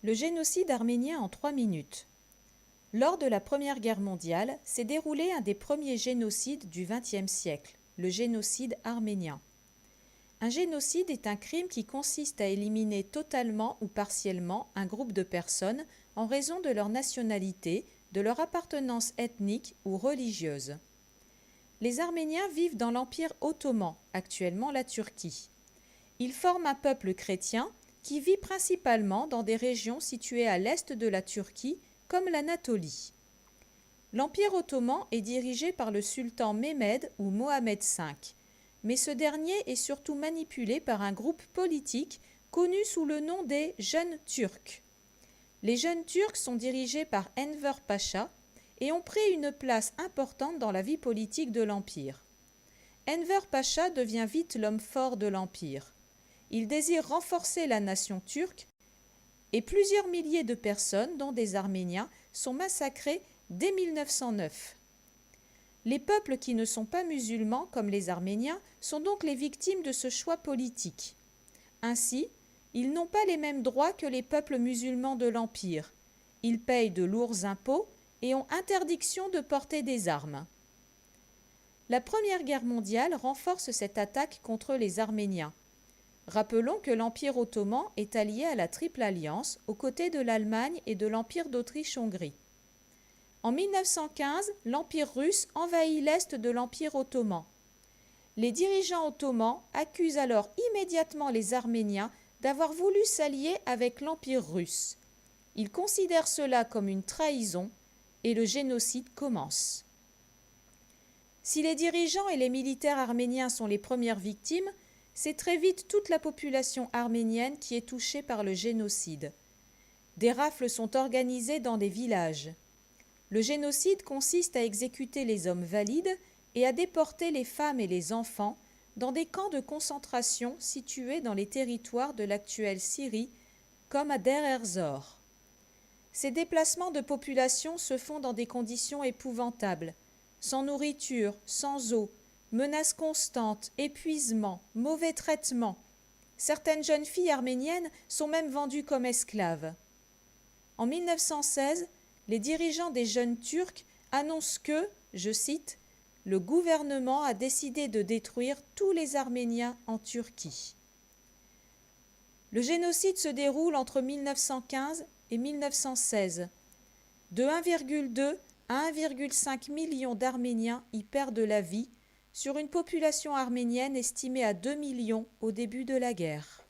Le génocide arménien en 3 minutes. Lors de la Première Guerre mondiale, s'est déroulé un des premiers génocides du XXe siècle, le génocide arménien. Un génocide est un crime qui consiste à éliminer totalement ou partiellement un groupe de personnes en raison de leur nationalité, de leur appartenance ethnique ou religieuse. Les Arméniens vivent dans l'Empire ottoman, actuellement la Turquie. Ils forment un peuple chrétien qui vit principalement dans des régions situées à l'est de la Turquie, comme l'Anatolie. L'Empire ottoman est dirigé par le sultan Mehmed ou Mohamed V, mais ce dernier est surtout manipulé par un groupe politique connu sous le nom des Jeunes Turcs. Les Jeunes Turcs sont dirigés par Enver Pacha et ont pris une place importante dans la vie politique de l'Empire. Enver Pacha devient vite l'homme fort de l'Empire. Il désire renforcer la nation turque et plusieurs milliers de personnes, dont des Arméniens, sont massacrés dès 1909. Les peuples qui ne sont pas musulmans, comme les Arméniens, sont donc les victimes de ce choix politique. Ainsi, ils n'ont pas les mêmes droits que les peuples musulmans de l'Empire. Ils payent de lourds impôts et ont interdiction de porter des armes. La Première Guerre mondiale renforce cette attaque contre les Arméniens. Rappelons que l'Empire ottoman est allié à la Triple Alliance aux côtés de l'Allemagne et de l'Empire d'Autriche-Hongrie. En 1915, l'Empire russe envahit l'est de l'Empire ottoman. Les dirigeants ottomans accusent alors immédiatement les Arméniens d'avoir voulu s'allier avec l'Empire russe. Ils considèrent cela comme une trahison et le génocide commence. Si les dirigeants et les militaires arméniens sont les premières victimes, c'est très vite toute la population arménienne qui est touchée par le génocide. Des rafles sont organisées dans des villages. Le génocide consiste à exécuter les hommes valides et à déporter les femmes et les enfants dans des camps de concentration situés dans les territoires de l'actuelle Syrie, comme à Der ez-Zor. Ces déplacements de population se font dans des conditions épouvantables, sans nourriture, sans eau, menaces constantes, épuisement, mauvais traitements. Certaines jeunes filles arméniennes sont même vendues comme esclaves. En 1916, les dirigeants des Jeunes Turcs annoncent que, je cite, « le gouvernement a décidé de détruire tous les Arméniens en Turquie ». Le génocide se déroule entre 1915 et 1916. De 1,2 à 1,5 million d'Arméniens y perdent la vie, sur une population arménienne estimée à 2 millions au début de la guerre.